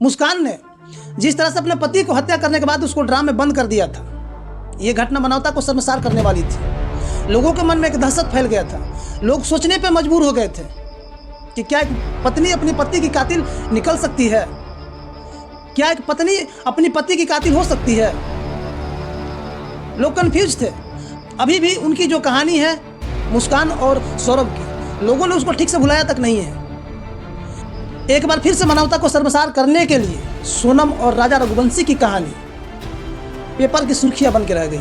मुस्कान ने जिस तरह से अपने पति को हत्या करने के बाद उसको ड्राम में बंद कर दिया था, ये घटना मानवता को शर्मसार करने वाली थी। लोगों के मन में एक दहशत फैल गया था। लोग सोचने पे मजबूर हो गए थे कि क्या एक पत्नी अपने पति की कातिल निकल सकती है? क्या एक पत्नी अपनी पति की कातिल हो सकती है? लोग कंफ्यूज थे। अभी भी उनकी जो कहानी है मुस्कान और सौरभ की, लोगों ने उसको ठीक से भुलाया तक नहीं है। एक बार फिर से मानवता को शर्मसार करने के लिए सोनम और राजा रघुवंशी की कहानी पेपर की सुर्खियां बन के रह गई।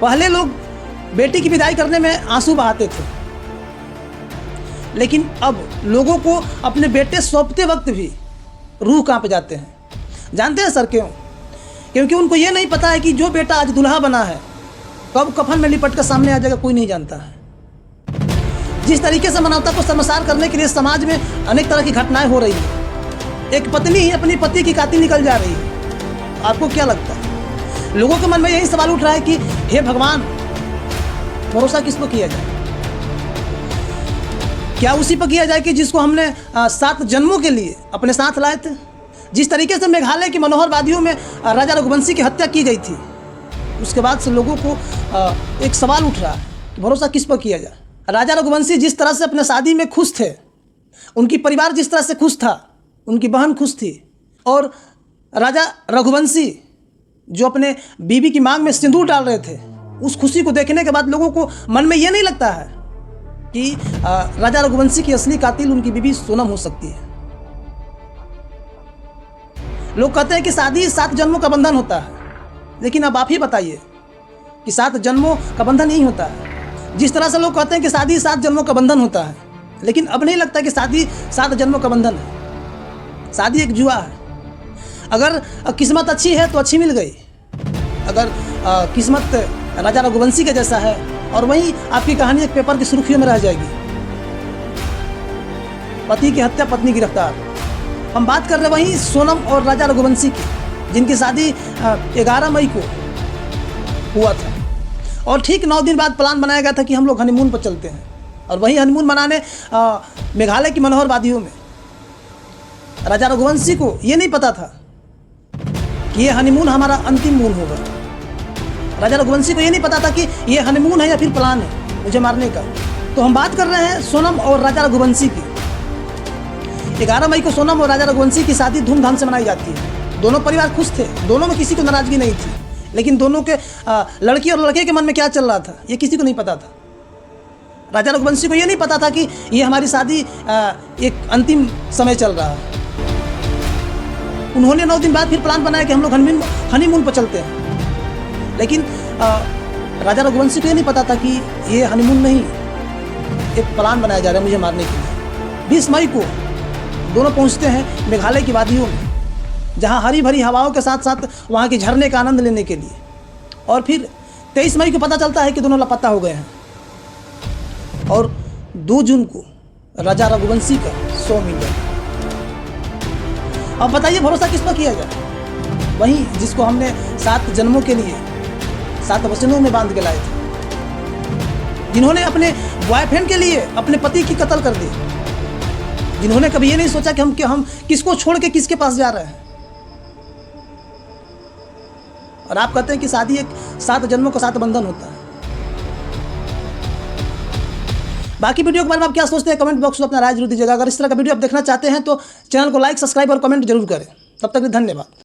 पहले लोग बेटी की विदाई करने में आंसू बहाते थे, लेकिन अब लोगों को अपने बेटे सौंपते वक्त भी रूह कांप जाते हैं। जानते हैं सर क्यों? क्योंकि उनको ये नहीं पता है कि जो बेटा आज दुल्हा बना है कब कफन में लिपट कर सामने आ जाएगा, कोई नहीं जानता है। जिस तरीके से मानवता को शर्मसार करने के लिए समाज में अनेक तरह की घटनाएं हो रही हैं, एक पत्नी ही अपनी पति की कातिल निकल जा रही है। आपको क्या लगता है? लोगों के मन में यही सवाल उठ रहा है कि हे भगवान, भरोसा किस पर किया जाए? क्या उसी पर किया जाए कि जिसको हमने 7 जन्मों के लिए अपने साथ लाए थे? जिस तरीके से मेघालय की मनोहर वादियों में राजा रघुवंशी की हत्या की गई थी, उसके बाद से लोगों को एक सवाल उठ रहा है कि भरोसा किस पर किया जाए? राजा रघुवंशी जिस तरह से अपने शादी में खुश थे, उनकी परिवार जिस तरह से खुश था, उनकी बहन खुश थी, और राजा रघुवंशी जो अपने बीवी की मांग में सिंदूर डाल रहे थे, उस खुशी को देखने के बाद लोगों को मन में ये नहीं लगता है कि राजा रघुवंशी की असली कातिल उनकी बीवी सोनम हो सकती है। लोग कहते हैं कि शादी 7 जन्मों का बंधन होता है, लेकिन अब आप ही बताइए कि 7 जन्मों का बंधन नहीं होता है। जिस तरह से लोग कहते हैं कि शादी 7 जन्मों का बंधन होता है, लेकिन अब नहीं लगता कि शादी 7 जन्मों का बंधन है। शादी एक जुआ है। अगर किस्मत अच्छी है तो अच्छी मिल गई, अगर किस्मत राजा रघुवंशी के जैसा है और वहीं आपकी कहानी एक पेपर की सुर्खियों में रह जाएगी। पति की हत्या, पत्नी गिरफ्तार। हम बात कर रहे वहीं सोनम और राजा रघुवंशी की, जिनकी शादी 11 मई को हुआ था, और ठीक 9 दिन बाद प्लान बनाया गया था कि हम लोग हनीमून पर चलते हैं। और वहीं हनीमून मनाने मेघालय की मनोहर वादियों में राजा रघुवंशी को ये नहीं पता था कि ये हनीमून हमारा अंतिम मून होगा। राजा रघुवंशी को ये नहीं पता था कि ये हनीमून है या फिर प्लान है मुझे मारने का। तो हम बात कर रहे हैं सोनम और राजा रघुवंशी की। 11 मई को सोनम और राजा रघुवंशी की शादी धूमधाम से मनाई जाती है। दोनों परिवार खुश थे, दोनों में किसी को नाराजगी नहीं थी, लेकिन दोनों के लड़की और लड़के के मन में क्या चल रहा था ये किसी को नहीं पता था। राजा रघुवंशी को ये नहीं पता था कि ये हमारी शादी एक अंतिम समय चल रहा है। उन्होंने 9 दिन बाद फिर प्लान बनाया कि हम लोग हनीमून पर चलते हैं, लेकिन राजा रघुवंशी को ये नहीं पता था कि ये हनीमून नहीं, एक प्लान बनाया जा रहा है मुझे मारने के लिए। 20 मई को दोनों पहुंचते हैं मेघालय की वादियों में, जहां हरी भरी हवाओं के साथ साथ वहां के झरने का आनंद लेने के लिए। और फिर 23 मई को पता चलता है कि दोनों लापता हो गए हैं, और 2 जून को राजा रघुवंशी का 100 मिलियन। अब बताइए भरोसा किस पर किया जाए? वही जिसको हमने 7 जन्मों के लिए 7 वचनों में बांध के लाए थे, जिन्होंने अपने बॉयफ्रेंड के लिए अपने पति की कत्ल कर दी, जिन्होंने कभी ये नहीं सोचा कि हम किसको छोड़ के किसके पास जा रहे हैं। और आप कहते हैं कि शादी एक 7 जन्मों का 7 बंधन होता है। बाकी वीडियो के बारे में आप क्या सोचते हैं कमेंट बॉक्स में अपना राय जरूर दीजिएगा। अगर इस तरह का वीडियो आप देखना चाहते हैं तो चैनल को लाइक, सब्सक्राइब और कमेंट जरूर करें। तब तक धन्यवाद।